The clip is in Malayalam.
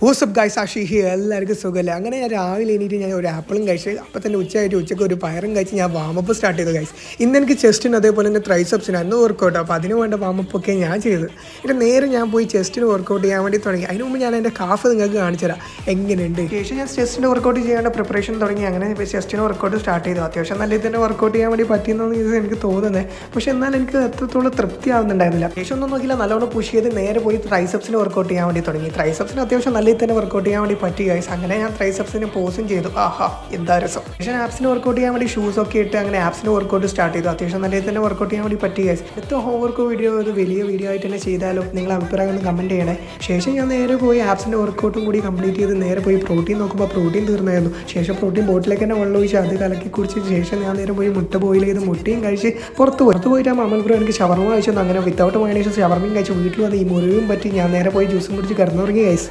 വാട്സ്ആപ്പ് ഗൈസ് ആഷി ഹിയർ എല്ലാവർക്കും സുഖമല്ലേ. അങ്ങനെ ഞാൻ രാവിലെ എണീറ്റ് ഞാൻ ഒരു ആപ്പിളും കഴിച്ച് അപ്പം തന്നെ ഉച്ചയ്ക്ക് ഒരു പയറും കഴിച്ച് ഞാൻ വാമപ്പ് സ്റ്റാർട്ട് ചെയ്തു ഗൈസ്. ഇന്ന് എനിക്ക് ചെസ്റ്റിന് അതേപോലെ തന്നെ ട്രൈസെപ്സിനായിരുന്നു വർക്കൗട്ട്. അപ്പോൾ അതിന് വേണ്ട വാമപ്പൊക്കെ ഞാൻ ചെയ്തു. എന്നിട്ട് നേരെ ഞാൻ പോയി ചെസ്റ്റിന് വർക്കൗട്ട് ചെയ്യാൻ വേണ്ടി തുടങ്ങി. അതിന് മുമ്പ് ഞാൻ എൻ്റെ കാഫ് നിങ്ങൾക്ക് കാണിച്ചു തരാം എങ്ങനെയുണ്ട്. ശേഷം ഞാൻ ചെസ്റ്റിന് വർക്കൗട്ട് ചെയ്യാനുള്ള പ്രിപ്പറേഷൻ തുടങ്ങി. അങ്ങനെ ചെസ്റ്റിന് വർക്കൗട്ട് സ്റ്റാർട്ട് ചെയ്തു. അത്യാവശ്യം നല്ല തന്നെ വർക്കൗട്ട് ചെയ്യാൻ വേണ്ടി പറ്റിയെന്നാണ് എനിക്ക് തോന്നുന്നത്. പക്ഷേ എന്നാൽ എനിക്ക് എത്രത്തോളം തൃപ്തി ആവുന്നുണ്ടായിരുന്നില്ല. ശേഷം ഒന്നും നോക്കിയില്ല, നല്ലോണം പുഷ് ചെയ്ത് നേരെ പോയി ട്രൈസെപ്സിന് വർക്കൗട്ട് ചെയ്യാൻ വേണ്ടി തുടങ്ങി. ട്രൈസെപ്സിന് അത്യാവശ്യം നല്ല തന്നെ വർക്കൗട്ട് ചെയ്യാൻ വേണ്ടി പറ്റി ഗൈസ്. അങ്ങനെ ഞാൻ ട്രൈസെപ്സിന് പോസും ചെയ്തു. ആഹാ എന്താ രസം. പക്ഷേ ആപ്സിന് വർക്കൗട്ട് ചെയ്യാൻ വേണ്ടി ഷൂസൊക്കെ ഇട്ട് അങ്ങനെ ആപ്സിന് വർക്കൗട്ട് സ്റ്റാർട്ട് ചെയ്തു. അത്യാവശ്യം നല്ല തന്നെ വർക്കൗട്ട് ചെയ്യാൻ വേണ്ടി പറ്റി ഗൈസ്. അടുത്ത ഹോംവർക്ക് വീഡിയോ ഒരു വലിയ വീഡിയോ ആയിട്ട് തന്നെ ചെയ്താലും നിങ്ങൾ അഭിപ്രായം ഒന്ന് കമൻറ്റ് ചെയ്യണേ. ശേഷം ഞാൻ നേരെ പോയി ആപ്സിൻ്റെ വർക്കൗട്ടും കൂടി കംപ്ലീറ്റ് ചെയ്ത് നേരെ പോയി പ്രോട്ടീൻ നോക്കുമ്പോൾ പ്രോട്ടീൻ തീർന്നായിരുന്നു. ശേഷം പ്രോട്ടീൻ ബോട്ടിലേക്ക് തന്നെ വെള്ളം ഒഴിച്ച് അത് കലക്കി കുടിച്ചതിന് ശേഷം ഞാൻ നേരെ പോയി മുട്ട ബോയിൽ ചെയ്ത് മുട്ടയും കഴിച്ച് പുറത്ത് പോയിട്ട് ആ അമൽ ബ്രോ എനിക്ക് ഷവർമ കഴിച്ചു. അങ്ങനെ വിത്തൗട്ട് മയണൈസ് ഷവർമയും കഴിച്ച് വീട്ടിൽ വന്ന് ഈ മുറിവും പറ്റി ഞാൻ നേരെ പോയി ജ്യൂസും കുടിച്ച് കിടന്നുറങ്ങി ഗൈസ്.